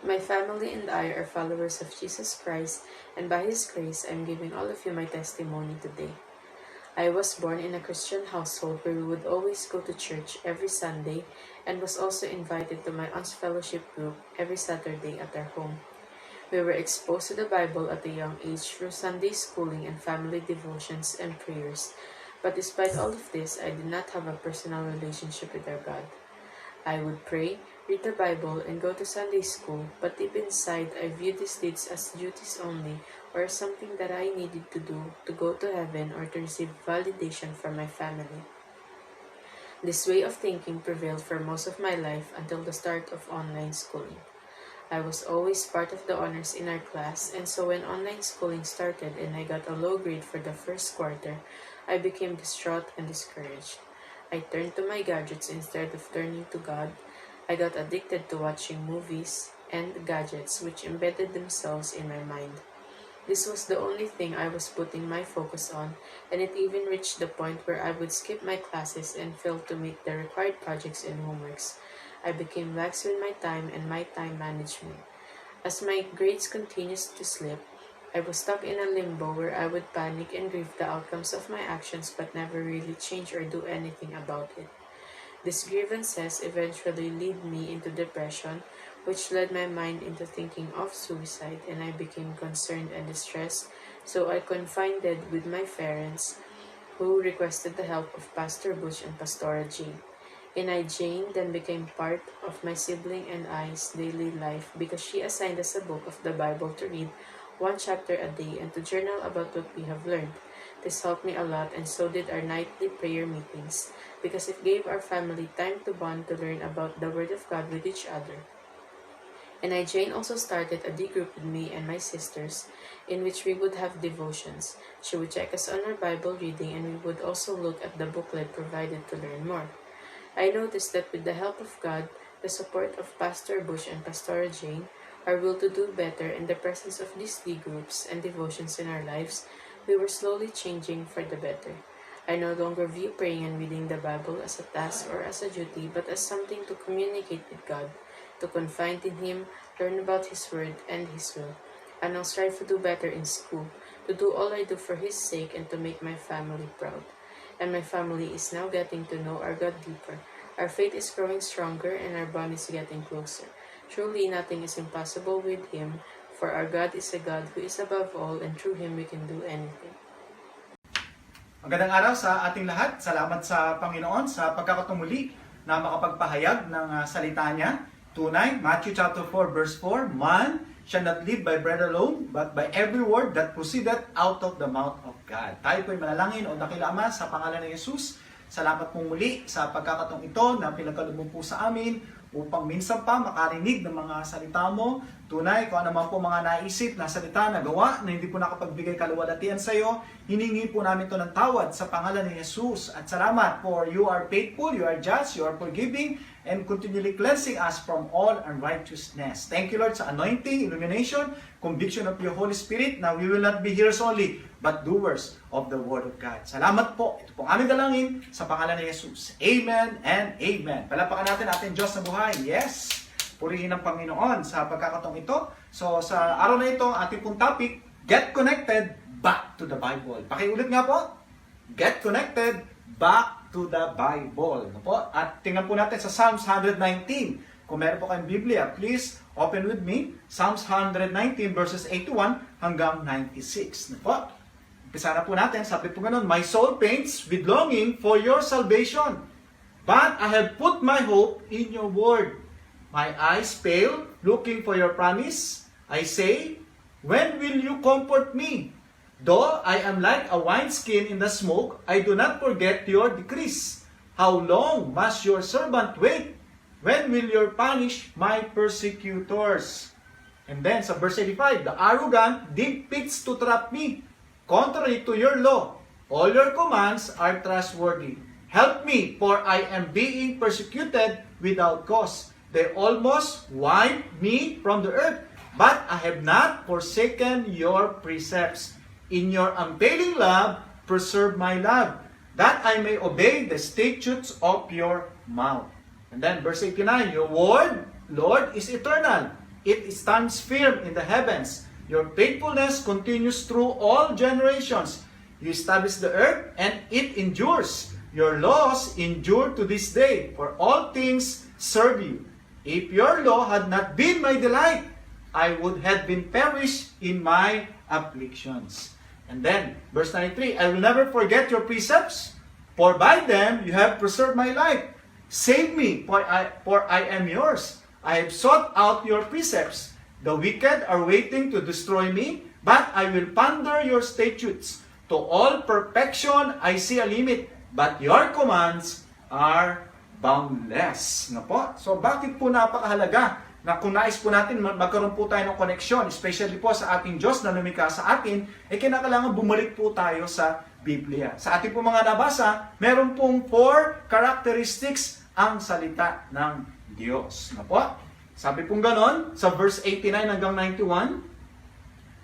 My family and I are followers of Jesus Christ, and by His grace, I'm giving all of you my testimony today. I was born in a Christian household where we would always go to church every Sunday and was also invited to my aunt's fellowship group every Saturday at our home. We were exposed to the Bible at a young age through Sunday schooling and family devotions and prayers. But despite all of this, I did not have a personal relationship with our God. I would pray, read the Bible, and go to Sunday school, but deep inside, I viewed these deeds as duties only, or as something that I needed to do to go to heaven or to receive validation from my family. This way of thinking prevailed for most of my life until the start of online schooling. I was always part of the honors in our class, and so when online schooling started and I got a low grade for the first quarter, I became distraught and discouraged. I turned to my gadgets instead of turning to God. I got addicted to watching movies and gadgets which embedded themselves in my mind. This was the only thing I was putting my focus on, and it even reached the point where I would skip my classes and fail to meet the required projects and homeworks. I became lax with my time and my time management. As my grades continued to slip, I was stuck in a limbo where I would panic and grieve the outcomes of my actions but never really change or do anything about it. These grievances eventually lead me into depression, which led my mind into thinking of suicide, and I became concerned and distressed, so I confided with my parents, who requested the help of Pastor Bush and Pastora Jane. And Jane then became part of my sibling and I's daily life because she assigned us a book of the Bible to read one chapter a day and to journal about what we have learned. This helped me a lot, and so did our nightly prayer meetings, because it gave our family time to bond to learn about the Word of God with each other. And Jane also started a D group with me and my sisters, in which we would have devotions. She would check us on our Bible reading, and we would also look at the booklet provided to learn more. I noticed that with the help of God, the support of Pastor Bush and Pastora Jane, our will to do better, and the presence of these D groups and devotions in our lives, we were slowly changing for the better. I no longer view praying and reading the Bible as a task or as a duty, but as something to communicate with God, to confide in Him, learn about His Word and His will. And I'll strive to do better in school, to do all I do for His sake and to make my family proud. And my family is now getting to know our God deeper. Our faith is growing stronger and our bond is getting closer. Truly, nothing is impossible with Him, for our God is a God who is above all, and through Him we can do anything. Magandang araw sa ating lahat. Salamat sa Panginoon sa pagkakatumuli na makapagpahayag ng salita niya. Tunay, Matthew chapter 4 verse 4, Man shall not live by bread alone, but by every word that proceedeth out of the mouth of God. Tayo po'y manalangin o dakila Ama sa pangalan ng Jesus. Salamat pong muli sa pagkakataong ito na pinagkaloob po sa amin upang minsan pa makarinig ng mga salita mo. Tunay, kung ano man po mga naisip na salita na gawa na hindi po nakapagbigay kaluwalhatian sa iyo, hiningi po namin ito ng tawad sa pangalan ni Jesus. At salamat for you are faithful, you are just, you are forgiving, and continually cleansing us from all unrighteousness. Thank you, Lord, sa anointing, illumination, conviction of your Holy Spirit, na we will not be hearers only, but doers of the Word of God. Salamat po. Ito pong aming dalangin sa pangalan ni Jesus. Amen and Amen. Palapakan natin ating Diyos na buhay. Yes! Purihin ang Panginoon sa pagkakataong ito. So, sa araw na ito, ating pong topic, Get Connected Back to the Bible. Pakiulit nga po. Get Connected Back to the Bible. Ano po? At tingnan po natin sa Psalms 119. Kung meron po kayong Biblia, please open with me. Psalms 119 verses 81 hanggang 96. Ano po? Umpisa na po natin. Sabi po ganun, My soul pains with longing for your salvation, but I have put my hope in your word. My eyes fail, looking for your promise. I say, when will you comfort me? Though I am like a wineskin in the smoke, I do not forget your decrees. How long must your servant wait? When will you punish my persecutors? And then sa verse 85, the arrogant dig pits to trap me, contrary to your law. All your commands are trustworthy. Help me, for I am being persecuted without cause. They almost wiped me from the earth, but I have not forsaken your precepts. In your unfailing love, preserve my love, that I may obey the statutes of your mouth. And then verse 89, Your word, Lord, is eternal. it stands firm in the heavens. Your faithfulness continues through all generations. You establish the earth, and it endures. Your laws endure to this day, for all things serve you. If your law had not been my delight, I would have been perished in my afflictions. And then, verse 93, I will never forget your precepts, for by them you have preserved my life. Save me, for I am yours. I have sought out your precepts. The wicked are waiting to destroy me, but I will ponder your statutes. To all perfection I see a limit, but your commands are boundless. No po? So bakit po napakahalaga na kung nais po natin magkaroon po tayo ng koneksyon, especially po sa ating Diyos na lumikha sa atin, kinakailangan bumalik po tayo sa Biblia. Sa ating po mga nabasa, meron pong 4 characteristics ang salita ng Diyos. No po? Sabi pong ganon, sa verse 89 hanggang 91,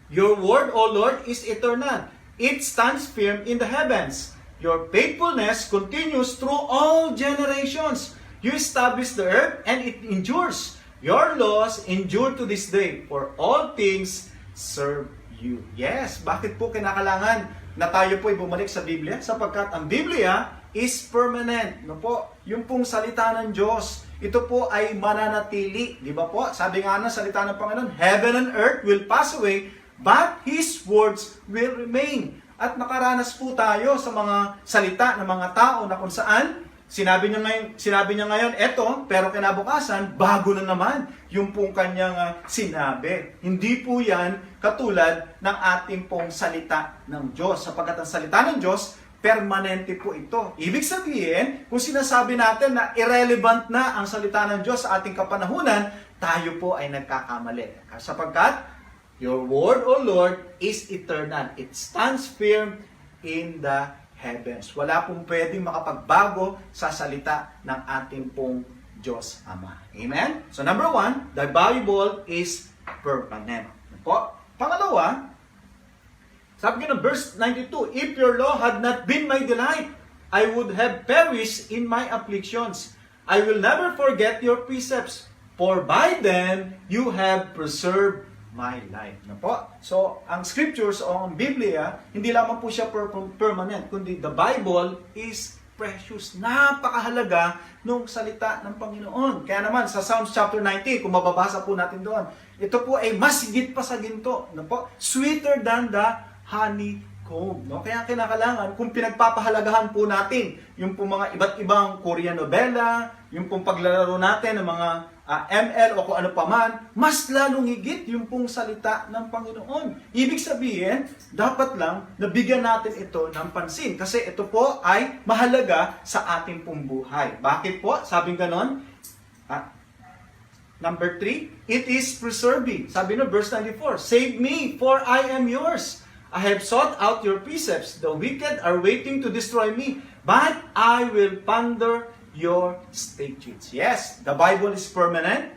Your word, O Lord, is eternal. It stands firm in the heavens. Your faithfulness continues through all generations. You establish the earth, and it endures. Your laws endure to this day, for all things serve you. Yes, bakit po kinakailangan na tayo po ay bumalik sa Biblia? Sapagkat ang Biblia is permanent. No po? Yung pong salita ng Diyos, ito po ay mananatili. Di ba po? Sabi nga ng salita ng Panginoon, Heaven and earth will pass away, but His words will remain. At nakaranas po tayo sa mga salita ng mga tao na kung saan sinabi niya ngayon, eto, pero kinabukasan, bago na naman yung pong kanyang sinabi. Hindi po yan katulad ng ating pong salita ng Diyos. Sapagkat ang salita ng Diyos, permanente po ito. Ibig sabihin, kung sinasabi natin na irrelevant na ang salita ng Diyos sa ating kapanahunan, tayo po ay nagkakamali. Sapagkat, Your word, O Lord, is eternal. It stands firm in the heavens. Wala pong pwedeng makapagbago sa salita ng ating pong Diyos Ama. Amen? So number 1, the Bible is permanent. Po? Pangalawa, sabi ng verse 92, If your law had not been my delight, I would have perished in my afflictions. I will never forget your precepts, for by them you have preserved my life. Na po? So, ang scriptures o ang Biblia, hindi lamang po siya permanent, kundi the Bible is precious. Napakahalaga nung salita ng Panginoon. Kaya naman, sa Psalms chapter 90, kung mababasa po natin doon, ito po ay mas higit pa sa ginto. Na po? Sweeter than the honeycomb. No? Kaya kinakailangan, kung pinagpapahalagahan po natin yung po mga iba't ibang Korean novela, yung pong paglalaro natin ng mga ML o kung ano paman, mas lalong higit yung pong salita ng Panginoon. Ibig sabihin, dapat lang nabigyan natin ito ng pansin. Kasi ito po ay mahalaga sa ating pong buhay. Bakit po? Sabing ganon? Number 3, it is preserving. Sabi no, verse 94, Save me, for I am yours. I have sought out your precepts. The wicked are waiting to destroy me, but I will ponder your statutes. Yes, the Bible is permanent.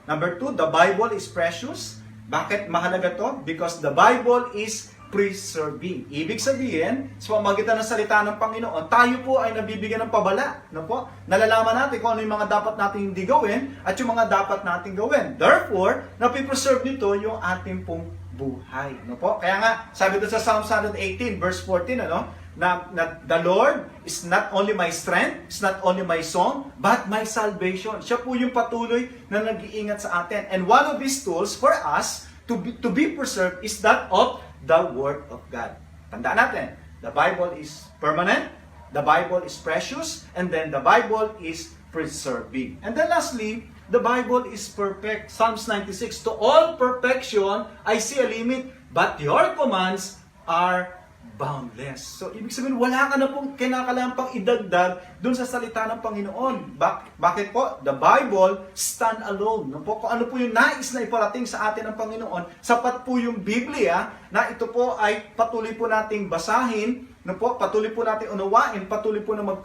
Number 2, the Bible is precious. Bakit mahalaga to? Because the Bible is preserving. Ibig sabihin, sa pamamagitan ng salita ng Panginoon, tayo po ay nabibigyan ng pabala. No po? Nalalaman natin kung ano yung mga dapat natin hindi gawin at yung mga dapat natin gawin. Therefore, napipreserve nito yung ating pong buhay. No po? Kaya nga, sabi doon sa Psalm 118, verse 14, na the Lord is not only my strength, is not only my song, but my salvation. Siya po yung patuloy na nag-iingat sa atin. And one of His tools for us to be preserved is that of the Word of God. Tandaan natin, the Bible is permanent, the Bible is precious, and then the Bible is preserving. And then lastly, the Bible is perfect. Psalms 96, To all perfection, I see a limit, but your commands are boundless. So, ibig sabihin, wala ka na pong kinakailangan pang idagdag dun sa salita ng Panginoon. Bakit po? The Bible stand alone. No po? Kung ano po yung nais na iparating sa atin ng Panginoon, sapat po yung Biblia na ito po ay patuloy po nating basahin, no po? Patuloy po nating unawain, patuloy po na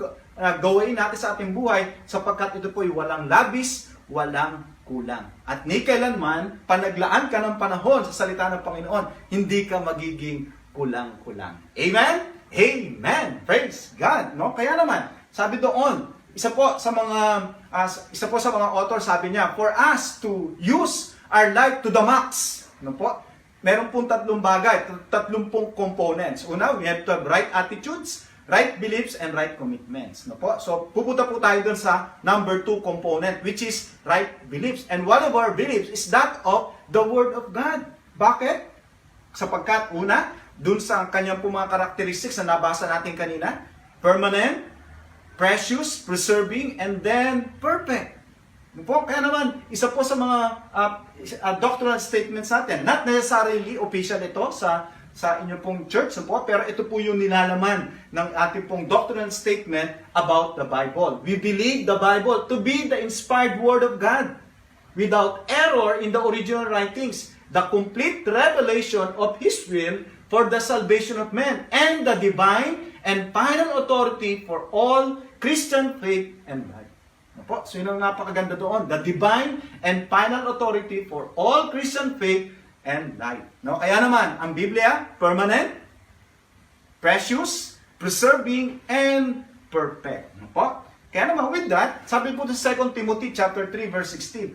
gawain natin sa ating buhay sapagkat ito po ay walang labis, walang kulang. At ni kailanman, panaglaan ka ng panahon sa salita ng Panginoon, hindi ka magiging kulang-kulang. Amen? Amen! Praise God! No? Kaya naman, sabi doon, isa po sa mga author, sabi niya, for us to use our life to the max. Ano po? Meron pong tatlong bagay, tatlong pong components. Una, we have to have right attitudes, right beliefs, and right commitments. No po? So, pupunta po tayo dun sa number 2 component, which is right beliefs. And one of our beliefs is that of the Word of God. Bakit? Sapagkat, una, dun sa kanyang po mga characteristics na nabasa natin kanina, permanent, precious, preserving, and then perfect. No po? Kaya naman, isa po sa mga doctrinal statements natin, not necessarily official ito sa inyong pong church, no po? Pero ito po yung nilalaman ng ating pong doctrinal statement about the Bible. We believe the Bible to be the inspired Word of God, without error in the original writings, the complete revelation of His will for the salvation of men, and the divine and final authority for all Christian faith and life. Po, so yun ang napakaganda doon. The divine and final authority for all Christian faith and life. No? Kaya naman, ang Biblia, permanent, precious, preserving, and perfect. No po? Kaya naman, with that, sabi po sa 2 Timothy chapter 3, verse 16,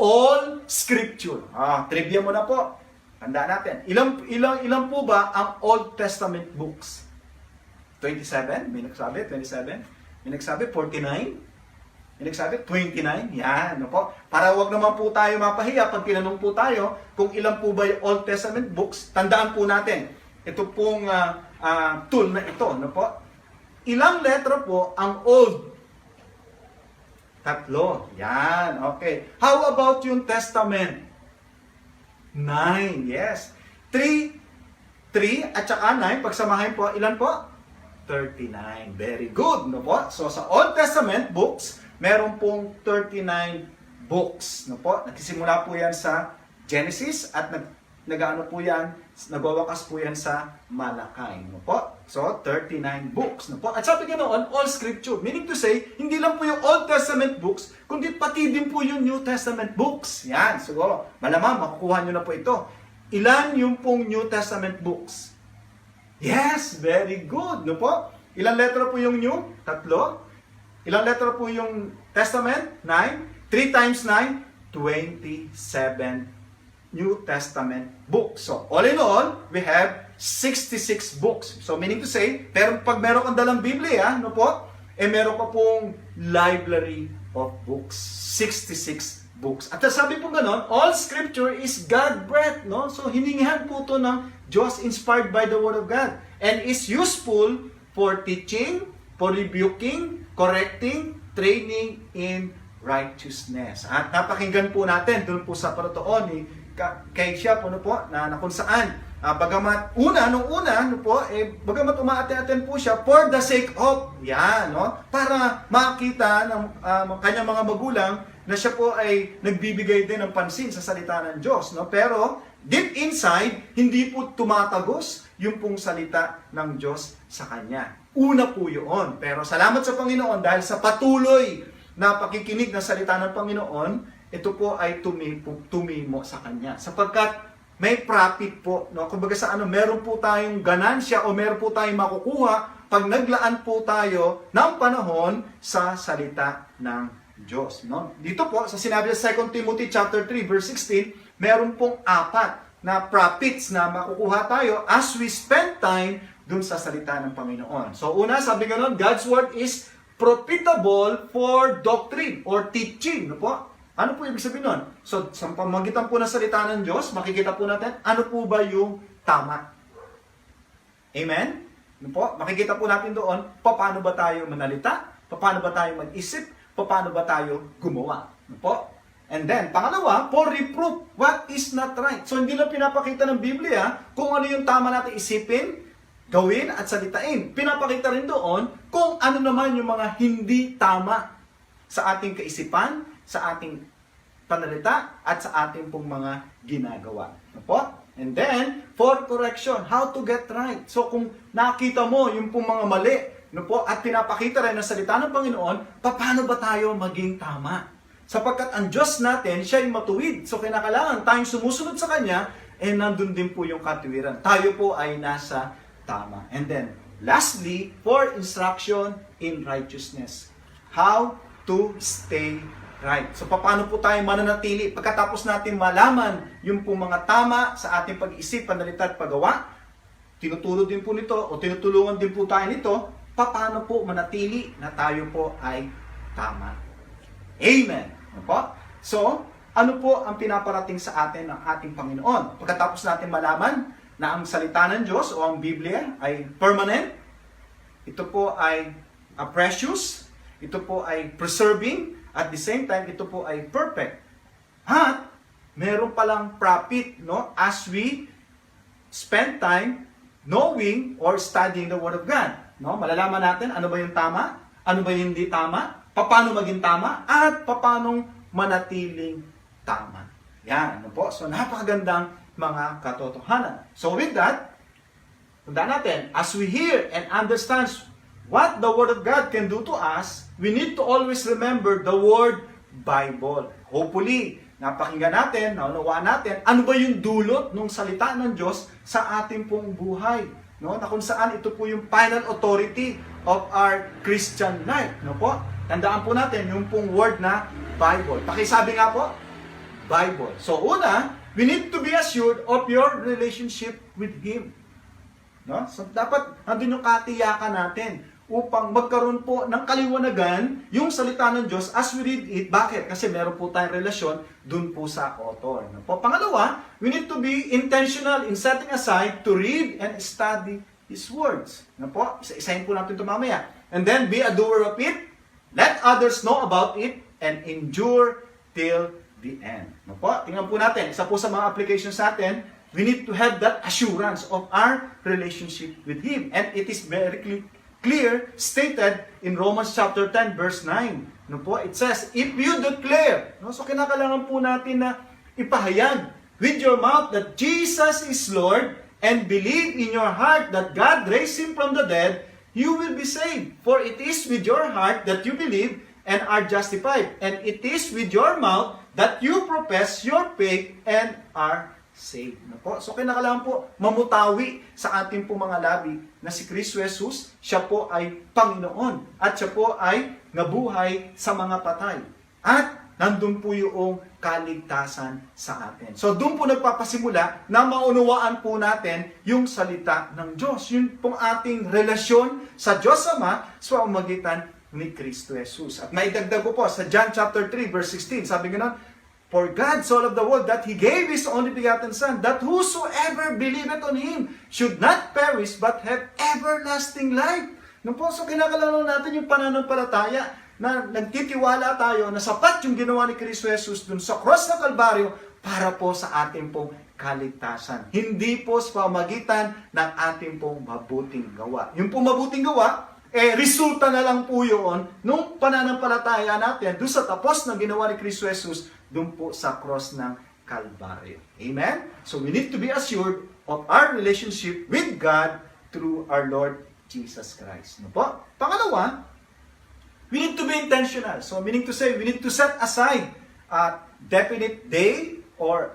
all scripture. Trivia mo na po. Tanda natin. Ilang po ba ang Old Testament books? 27? May nagsabi? 27? May nagsabi? 49? May nagsabi, 29, yan, no po. Para wag naman po tayo mapahiya pag tinanong po tayo kung ilan po ba yung Old Testament books, tandaan po natin, ito pong tool na ito, no po. Ilang letra po ang Old? 3, yan, okay. How about yung Testament? 9, yes. 3 at saka 9, pagsamahin po, ilan po? 39, very good, no po. So sa Old Testament books, meron pong 39 books, no po? Nagsisimula po yan sa Genesis at nag-ano po yan, nagwawakas po yan sa Malakay, no po? So, 39 books, no po? At sabi nga noon, all scripture, meaning to say, hindi lang po yung Old Testament books, kundi pati din po yung New Testament books. Yan, siguro, malamang makukuha nyo na po ito. Ilan yung pong New Testament books? Yes, very good, no po? Ilang letra po yung New? 3. Ilang letra po yung Testament? 9. 3 times 9, 27 New Testament books. So, all in all, we have 66 books. So, meaning to say, pero pag meron kang dalang Biblia, no po, meron ka pong library of books. 66 books. At sabi po ganon, all scripture is God-breathed, no? So, hiningihan po to ng Diyos inspired by the Word of God and is useful for teaching, for rebuking, correcting, training in righteousness. At napakinggan po natin doon po sa paratoon ni kay siya po, no po, na kung saan, bagamat bagamat umaaten-aten po siya for the sake of, yan, no? Para makita ng kanyang mga magulang na siya po ay nagbibigay din ng pansin sa salita ng Diyos, no? Pero deep inside, hindi po tumatagos yung pong salita ng Diyos sa kanya. Una po yun. Pero salamat sa Panginoon dahil sa patuloy na pakikinig ng salita ng Panginoon, ito po ay tumimo sa Kanya. Sapagkat may profit po. No? Kumbaga sa meron po tayong ganansya o meron po tayong makukuha pag naglaan po tayo ng panahon sa salita ng Diyos. No? Dito po, sa sinabi sa 2 Timothy chapter 3, verse 16, meron pong 4 na profits na makukuha tayo as we spend time dun sa salita ng Panginoon. So una, sabi nga nun, God's Word is profitable for doctrine or teaching. No po? Ano po ibig sabihin nun? So sa pamagitan po ng salita ng Diyos, makikita po natin ano po ba yung tama. Amen? No po? Makikita po natin doon, paano ba tayo manalita? Paano ba tayo mag-isip? Paano ba tayo gumawa? No po? And then, pangalawa, for reproof what is not right. So hindi lang pinapakita ng Biblia kung ano yung tama natin isipin, gawin at salitain. Pinapakita rin doon kung ano naman yung mga hindi tama sa ating kaisipan, sa ating panalita, at sa ating pong mga ginagawa. Opo? And then, for correction, how to get right. So kung nakita mo yung pong mga mali, at pinapakita rin ng salita ng Panginoon, paano ba tayo maging tama? Sapagkat ang Diyos natin, siya ay matuwid. So kinakailangan tayong sumusunod sa Kanya, nandun din po yung katuwiran. Tayo po ay nasa tama. And then, lastly, for instruction in righteousness. How to stay right. So paano po tayo mananatili pagkatapos natin malaman yung po mga tama sa ating pag-iisip, pananalita at paggawa? Tinutulog din po nito o tinutulungan din po tayo nito, paano po manatili na tayo po ay tama. Amen. Ano po? So, ano po ang pinaparating sa atin ng ating Panginoon? Pagkatapos natin malaman na ang salita ng Diyos o ang Biblia ay permanent, ito po ay precious, ito po ay preserving, at the same time, ito po ay perfect. At meron palang profit, no, as we spend time knowing or studying the Word of God. No? Malalaman natin ano ba yung tama, ano ba yung hindi tama, paano maging tama, at paano manatiling tama. Yan, ano po? So, napakagandang mga katotohanan. So, with that, tandaan natin, as we hear and understand what the Word of God can do to us, we need to always remember the word Bible. Hopefully, napakinggan natin, naunawaan natin, ano ba yung dulot ng salita ng Diyos sa ating pong buhay. No? Na kung saan ito po yung final authority of our Christian life. No po? Tandaan po natin yung pong word na Bible. Pakisabi nga po, Bible. So una, we need to be assured of your relationship with Him. No? So dapat nandun yung katiyakan natin upang magkaroon po ng kaliwanagan yung salita ng Diyos as we read it. Bakit? Kasi meron po tayong relasyon dun po sa author. No? Po, pangalawa, we need to be intentional in setting aside to read and study His words. No po? Isa-isahin po natin ito mamaya. And then, be a doer of it, let others know about it, and endure till the end. No po? Tingnan po natin, isa po sa mga applications natin, we need to have that assurance of our relationship with Him. And it is very clear stated in Romans chapter 10 verse 9. No po, it says, if you declare, no, so kinakailangan po natin na ipahayag with your mouth that Jesus is Lord and believe in your heart that God raised Him from the dead, you will be saved. For it is with your heart that you believe and are justified, and it is with your mouth that you profess your faith and are saved. No po? So kinakailangan po mamutawi sa ating po mga labi na si Kristo Jesus, siya po ay Panginoon at siya po ay nabuhay sa mga patay. At nandun po yung kaligtasan sa atin. So doon po nagpapasimula na maunawaan po natin yung salita ng Diyos. Yun pong ating relasyon sa Diyos Ama sa pamamagitan ni Kristo Jesus. At maidagdag ko po sa John chapter 3 verse 16, sabi gano'n, for God so loved the world that He gave His only begotten Son, that whosoever believeth on Him should not perish but have everlasting life. No po, so kinakailangan natin yung pananampalataya na nagtitiwala tayo na sapat yung ginawa ni Kristo Jesus dun sa cross ng Kalbaryo para po sa ating pong kaligtasan. Hindi po sa pamagitan ng ating pong mabuting gawa. Yung pong mabuting gawa, resulta na lang po yun nung pananampalataya natin doon sa tapos na ginawa ni Kristo Jesus doon po sa cross ng Kalbaryo. Amen? So we need to be assured of our relationship with God through our Lord Jesus Christ. No po? Pangalawa, we need to be intentional. So meaning to say, we need to set aside a definite day or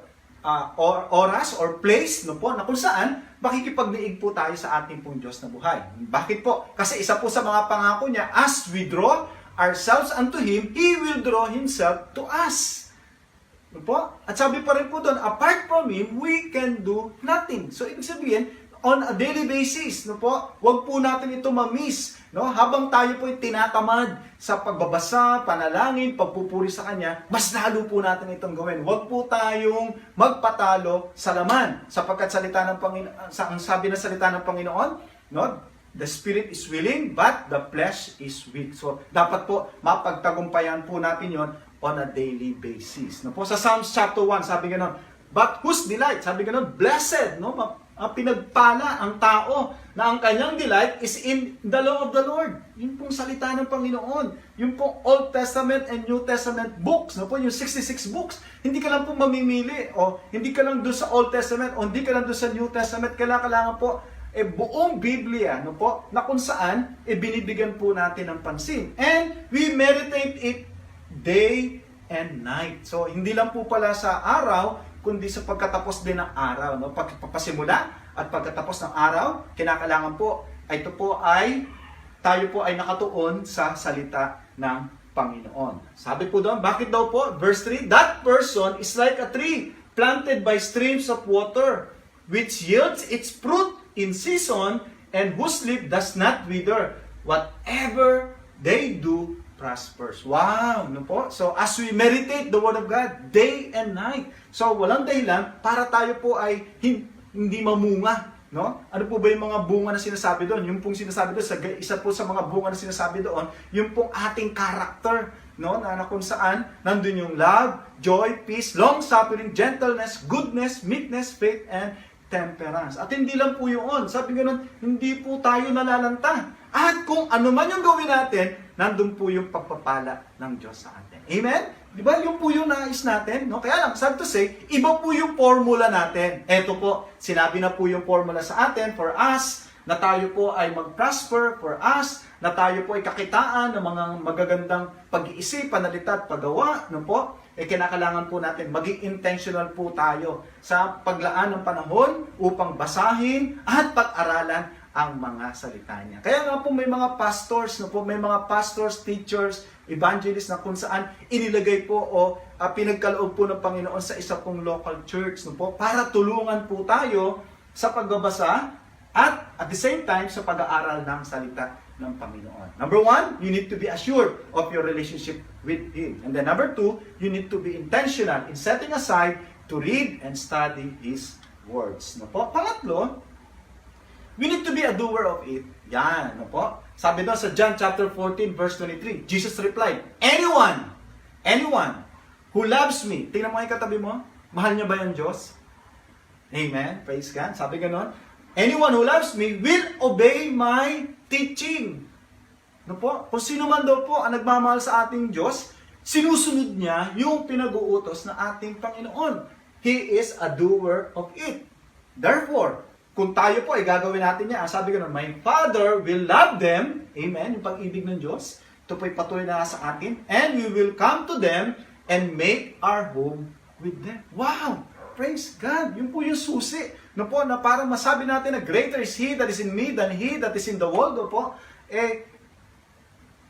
oras or place, no po, na kung saan makikipagdiig po tayo sa ating pong Diyos na buhay. Bakit po? Kasi isa po sa mga pangako niya, as we draw ourselves unto Him, He will draw Himself to us. No po? At sabi pa rin po doon, apart from Him, we can do nothing. So, ibig sabihin, on a daily basis, no po, wag po natin ito ma-miss. No? Habang tayo po tinatamad sa pagbabasa, panalangin, pagpupuri sa Kanya, mas lalo po natin itong gawin. Wag po tayong magpatalo sa laman. Sapagkat salita ng Panginoon, ang sabi ng salita ng Panginoon, no? The spirit is willing, but the flesh is weak. So, dapat po mapagtagumpayan po natin yon on a daily basis. No po, sa Psalms chapter 1, sabi gano'n, but whose delight? Sabi gano'n, blessed, no? Pinagpala ang tao na ang kanyang delight is in the law of the Lord. Yung pong salita ng Panginoon. Yung pong Old Testament and New Testament books. No po, yung 66 books. Hindi ka lang po mamimili o hindi ka lang doon sa Old Testament o hindi ka lang doon sa New Testament. Kailangan po buong Biblia, no po, na kung saan binibigyan po natin ng pansin. And we meditate it day and night. So, hindi lang po pala sa araw, kundi sa pagkatapos din ng araw. No? Pagpapasimula at pagkatapos ng araw, kinakailangan po, tayo po ay nakatuon sa salita ng Panginoon. Sabi po doon, bakit daw po? Verse 3, that person is like a tree planted by streams of water, which yields its fruit in season, and whose leaf does not wither. Whatever they do prospers. Wow! No po? So, as we meditate the Word of God, day and night. So, walang dahilan para tayo po ay hindi mamunga. No? Ano po ba yung mga bunga na sinasabi doon? Yung pong sinasabi doon, isa po sa mga bunga na sinasabi doon, yung pong ating character, no? Na kung saan, nandun yung love, joy, peace, long-suffering, gentleness, goodness, meekness, faith, and temperance. At hindi lang po yun. Sabi nga nun, hindi po tayo nalalanta. At kung ano man yung gawin natin, nandun po yung pagpapala ng Diyos sa atin. Amen? Di ba? Yung po yung nais natin. No? Kaya lang, sad to say, iba po yung formula natin. Eto po, sinabi na po yung formula sa atin for us, na tayo po ay mag-prosper, for us, na tayo po ay kakitaan ng mga magagandang pag-iisip, panalita at paggawa. No po? Kinakailangan po natin maging intentional po tayo sa paglaan ng panahon upang basahin at pag-aralan ang mga salita niya. Kaya nga po may mga pastors, no po, may mga pastors, teachers, evangelists na kung saan inilagay po o pinagkaloob po ng Panginoon sa isa pong local church, no po, para tulungan po tayo sa pagbabasa at the same time sa pag-aaral ng salita ng Panginoon. Number 1, you need to be assured of your relationship with Him. And then number 2, you need to be intentional in setting aside to read and study His words. No po? Pangatlo, we need to be a doer of it. Yan, no po? Sabi doon sa John chapter 14, verse 23, Jesus replied, anyone who loves me, tingnan mo yung katabi mo, mahal niya ba yung Diyos? Amen, praise God. Sabi ganon, anyone who loves me will obey my teaching. No po? Kung sino man daw po ang nagmamahal sa ating Diyos, sinusunod niya yung pinag-uutos na ating Panginoon. He is a doer of it. Therefore, kung tayo po ay gagawin natin niya, sabi ko na, my Father will love them, amen, yung pag-ibig ng Diyos, ito po'y patuloy na sa atin, and we will come to them and make our home with them. Wow! Praise God! Yun po yung susi, no po, na parang masabi natin na greater is He that is in me than He that is in the world, no po,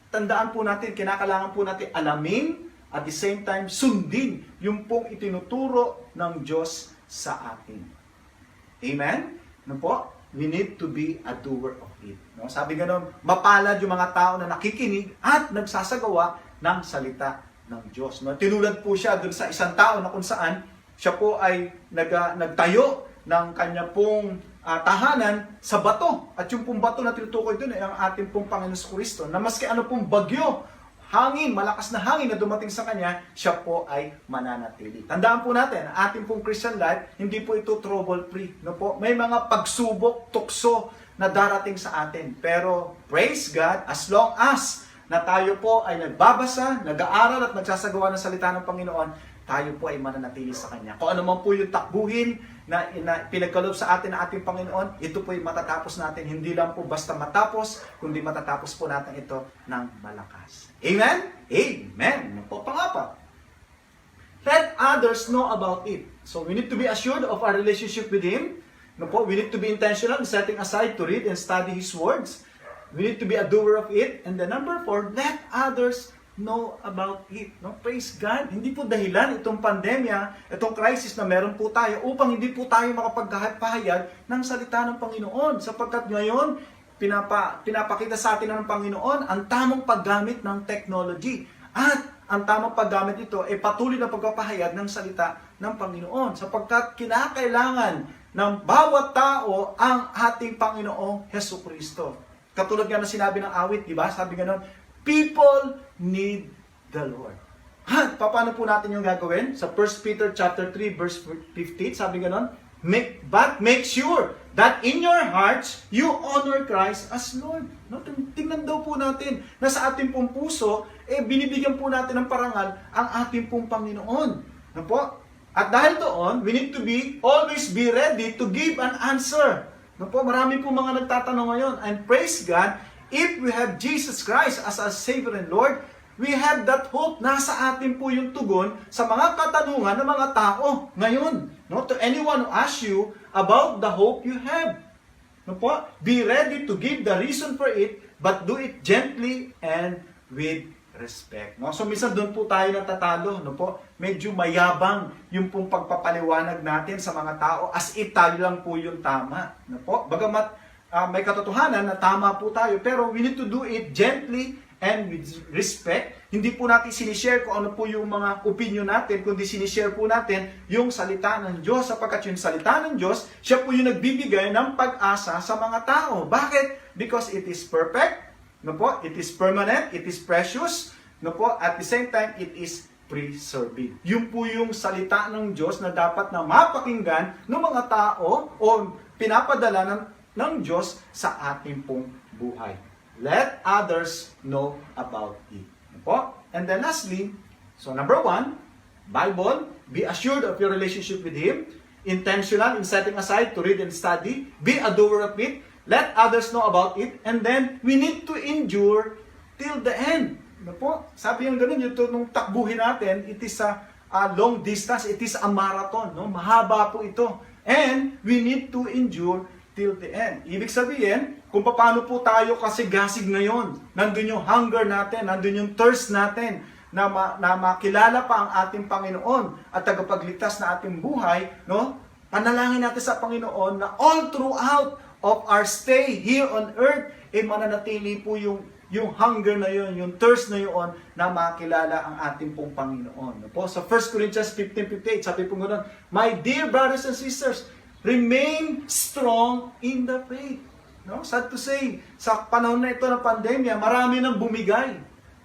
tandaan po natin, kinakailangan po natin alamin, at the same time, sundin yung pong itinuturo ng Diyos sa atin. Amen? No po? We need to be a doer of it. No? Sabi gano'n, mapalad yung mga tao na nakikinig at nagsasagawa ng salita ng Diyos. No? Tinulad po siya dun sa isang tao na kung saan siya po ay nagtayo ng kanya pong tahanan sa bato. At yung pong bato na tinutukoy dun ay ang ating pong Panginoon Kristo, na maski ano pong bagyo, hangin, malakas na hangin na dumating sa kanya, siya po ay mananatili. Tandaan po natin, ang ating pong Christian life, hindi po ito trouble-free. No po? May mga pagsubok, tukso na darating sa atin. Pero, praise God, as long as na tayo po ay nagbabasa, nag-aaral at nagsasagawa ng salita ng Panginoon, tayo po ay mananatili sa Kanya. Kung ano man po yung takbuhin na pinagkaloob sa atin ng ating Panginoon, ito po ay matatapos natin. Hindi lang po basta matapos, kundi matatapos po natin ito ng malakas. Amen? Amen. Po, pangapa. Let others know about it. So we need to be assured of our relationship with Him. No po? We need to be intentional in setting aside to read and study His words. We need to be a doer of it. And then number 4, let others know about it. No? Praise God. Hindi po dahilan itong pandemya, itong crisis na meron po tayo upang hindi po tayo makapagpahayag ng salita ng Panginoon. Sapagkat ngayon, pinapakita sa atin ng Panginoon ang tamang paggamit ng technology. At ang tamang paggamit ito ay patuloy na pagpapahayag ng salita ng Panginoon. Sapagkat kinakailangan ng bawat tao ang ating Panginoong Hesukristo. Katulad nga na sinabi ng awit, di ba? Sabi nga nun, people need the Lord. At paano po natin yung gagawin? Sa 1 Peter chapter 3 verse 15, sabi ganon, but make sure that in your hearts you honor Christ as Lord. No? Tingnan daw po natin na sa ating pong puso, binibigyan po natin ng parangal ang ating pong Panginoon. No po? At dahil doon, we need to always be ready to give an answer. No po? Marami po mga nagtatanong ngayon. And praise God, if we have Jesus Christ as our Savior and Lord, we have that hope. Nasa atin po yung tugon sa mga katanungan ng mga tao ngayon. No? To anyone who asks you about the hope you have. No po? Be ready to give the reason for it, but do it gently and with respect. No? So minsan doon po tayo natatalo, no po? Medyo mayabang yung pong pagpapaliwanag natin sa mga tao as if tayo lang po yung tama, no po? Bagamat may katotohanan na tama po tayo, pero we need to do it gently and with respect. Hindi po natin sinishare kung ano po yung mga opinion natin, kundi sinishare po natin yung salita ng Diyos, sapagkat yung salita ng Diyos, siya po yung nagbibigay ng pag-asa sa mga tao. Bakit? Because it is perfect, no po? It is permanent, it is precious, no po? At the same time, it is preserving. Yun po yung salita ng Diyos na dapat na mapakinggan ng mga tao o pinapadala ng Diyos sa ating pong buhay. Let others know about it. No po? And then lastly, so number 1, Bible, be assured of your relationship with Him, intentional in setting aside to read and study, be a doer of it, let others know about it, and then we need to endure till the end. Ano po? Sabi yung ganun, yung nung takbuhin natin, it is a long distance, it is a marathon. No? Mahaba po ito. And we need to endure till the end. Ibig sabihin, kung paano po tayo kasigasig ngayon, nandun yung hunger natin, nandun yung thirst natin, na makilala pa ang ating Panginoon at tagapagligtas na ating buhay, no? Panalangin natin sa Panginoon na all throughout of our stay here on earth, mananatili po yung hunger na yun, yung thirst na yun, na makilala ang ating pong Panginoon. No po? So 1 Corinthians 15:58, sabi po ganoon, my dear brothers and sisters, remain strong in the faith. No? Sad to say, sa panahon na ito ng pandemya, marami nang bumigay.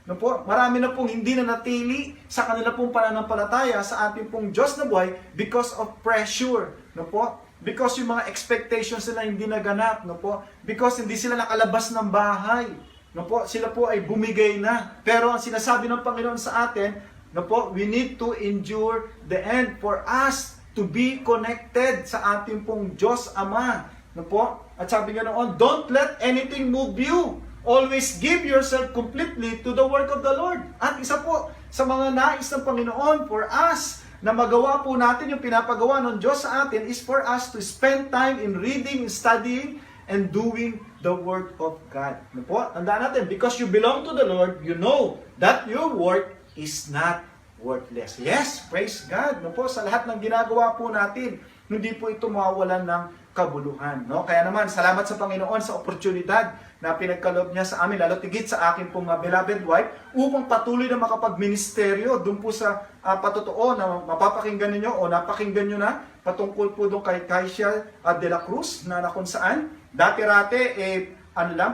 No po? Marami na pong hindi na natili sa kanila pong pananampalataya sa ating pong Diyos na buhay because of pressure. No po? Because yung mga expectations nila hindi naganap, no po? Because hindi sila nakalabas ng bahay. No po? Sila po ay bumigay na. Pero ang sinasabi ng Panginoon sa atin, no po, we need to endure the end for us to be connected sa ating pong Diyos Ama. No po? At sabi nga noon, don't let anything move you. Always give yourself completely to the work of the Lord. At isa po sa mga nais ng Panginoon for us na magawa po natin yung pinapagawa ng Diyos sa atin is for us to spend time in reading, studying, and doing the Word of God. Ano po? Tandaan natin, because you belong to the Lord, you know that your work is not worthless. Yes, praise God. Ano po? Sa lahat ng ginagawa po natin, hindi po ito mawawalan ng kabuluhan. No? Kaya naman, salamat sa Panginoon sa oportunidad na pinagkaloob niya sa amin, lalo tigit sa aking pong beloved wife, upang patuloy na makapagministeryo doon po sa patotoo na mapapakinggan ninyo o napakinggan nyo na patungkol po doon kay Kaisia de la Cruz na kung saan dati-rate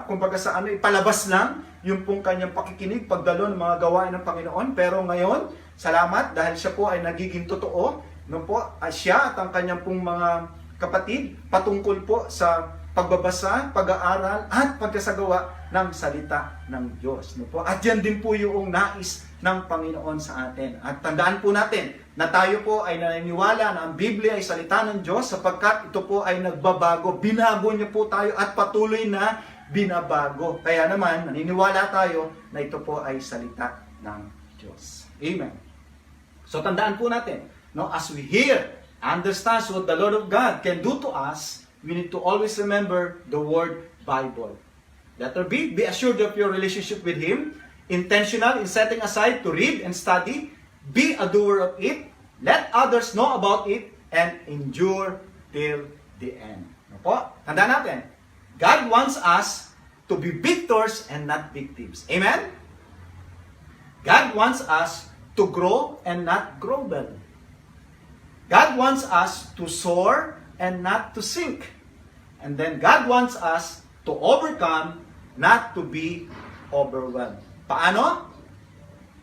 kumbaga sa palabas lang yung pong kanyang pakikinig, pagdalo ng mga gawain ng Panginoon. Pero ngayon, salamat dahil siya po ay nagiging totoo, no po, siya at ang kanyang pong mga kapatid patungkol po sa pagbabasa, pag-aaral, at pagkasagawa ng salita ng Diyos. No po? At yan din po yung nais ng Panginoon sa atin. At tandaan po natin na tayo po ay naniniwala na ang Biblia ay salita ng Diyos sapagkat ito po ay nagbabago. Binago niya po tayo at patuloy na binabago. Kaya naman, naniniwala tayo na ito po ay salita ng Diyos. Amen. So tandaan po natin, no, as we hear, understand what the Lord of God can do to us, we need to always remember the word Bible. Letter B, be assured of your relationship with Him, intentional in setting aside to read and study, be a doer of it, let others know about it, and endure till the end. Ano po? Tandaan natin, God wants us to be victors and not victims. Amen? God wants us to grow and not grovel. God wants us to soar and not to sink. And then God wants us to overcome, not to be overwhelmed. Paano?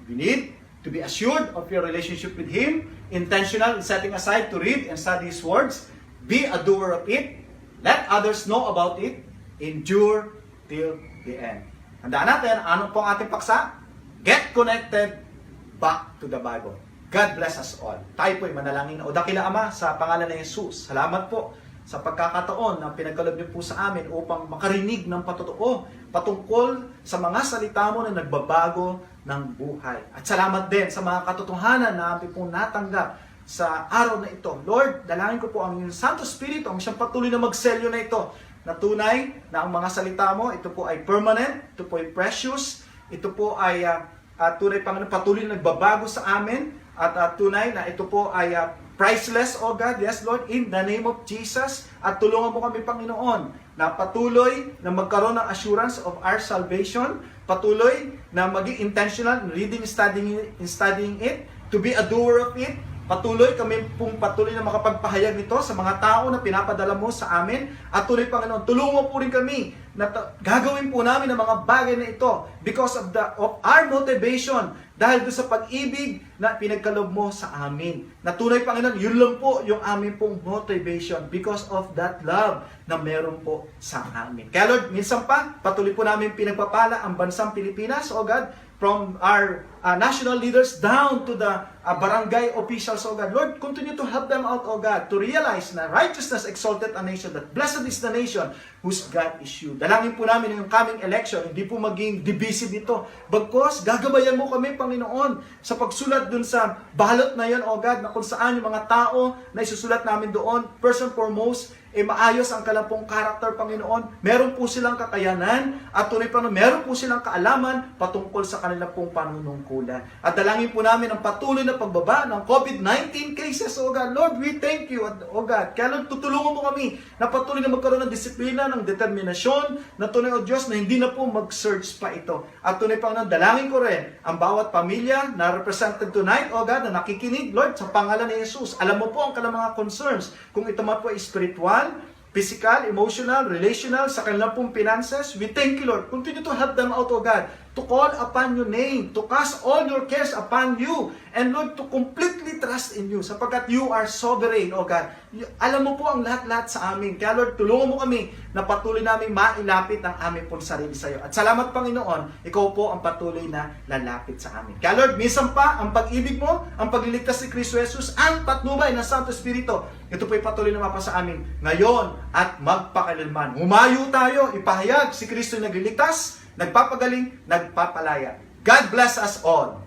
We need to be assured of your relationship with Him, intentional in setting aside to read and study His words, be a doer of it, let others know about it, endure till the end. Tandaan natin, ano pong ating paksa? Get connected back to the Bible. God bless us all. Tayo po'y manalangin. O dakila Ama, sa pangalan ng Jesus, salamat po sa pagkakataon na pinagkaloob niyo po sa amin upang makarinig ng patotoo patungkol sa mga salita mo na nagbabago ng buhay. At salamat din sa mga katotohanan na amin pong natanggap sa araw na ito. Lord, dalangin ko po ang iyong Santo Espiritu, ang siyang patuloy na magselyo na ito, na tunay na ang mga salita mo, ito po ay permanent, ito po ay precious, ito po ay at tunay, Panginoon, patuloy na nagbabago sa amin, at tunay na ito po ay priceless, O God. Yes, Lord, in the name of Jesus. At tulungan mo kami, Panginoon, na patuloy na magkaroon ng assurance of our salvation, patuloy na maging intentional in reading, studying it, to be a doer of it. Patuloy kami patuloy na makapagpahayag nito sa mga tao na pinapadala mo sa amin. At tuloy, Panginoon, tulungan mo po rin kami na gagawin po namin ang mga bagay na ito because of our motivation, dahil doon sa pag-ibig na pinagkaloob mo sa amin. Na tunay, Panginoon, yun lang po yung aming pong motivation because of that love na meron po sa amin. Kaya Lord, minsan pa, patuloy po namin pinagpapala ang bansang Pilipinas, O God, from our national leaders down to the barangay officials, O God. Lord, continue to help them out, O God, to realize na righteousness exalted a nation, that blessed is the nation whose God is you. Dalangin po namin yung coming election, hindi po maging divisive ito. Bagkos, gagabayan mo kami, Panginoon, sa pagsulat dun sa balot na yun, O God, na kung saan yung mga tao na isusulat namin doon, first and foremost, maayos ang kanilang karakter, Panginoon. Meron po silang kakayanan at tunay pa meron po silang kaalaman patungkol sa kanilang pong panunungkulan. At dalangin po namin ang patuloy na pagbaba ng COVID-19 cases, O God. Lord, we thank you, O God. Kaya Lord, tutulungan mo kami na patuloy na magkaroon ng disiplina, ng determinasyon, na tunay, O Diyos, na hindi na po mag-surge pa ito. At tunay pa dalangin ko rin ang bawat pamilya na represented tonight, O God, na nakikinig, Lord, sa pangalan ni Jesus. Alam mo po ang kanilang mga concerns. Kung ito man po ay spiritual, physical, emotional, relational, sa kanilang pong finances. We thank you, Lord. Continue to help them out, O God, to call upon your name, to cast all your cares upon you, and Lord, to completely trust in you, sapagkat you are sovereign, O God. Alam mo po ang lahat-lahat sa amin. Kaya Lord, tulungan mo kami na patuloy namin mailapit ang aming pong sarili sa iyo. At salamat, Panginoon, ikaw po ang patuloy na lalapit sa amin. Kaya Lord, minsan pa, ang pag-ibig mo, ang pagliligtas ni Kristo Jesus, ang patnubay ng Santo Espiritu, ito po'y patuloy na mapa sa amin ngayon at magpakailanman. Humayo tayo, ipahayag si Kristo nagliligtas, nagpapagaling, nagpapalaya. God bless us all.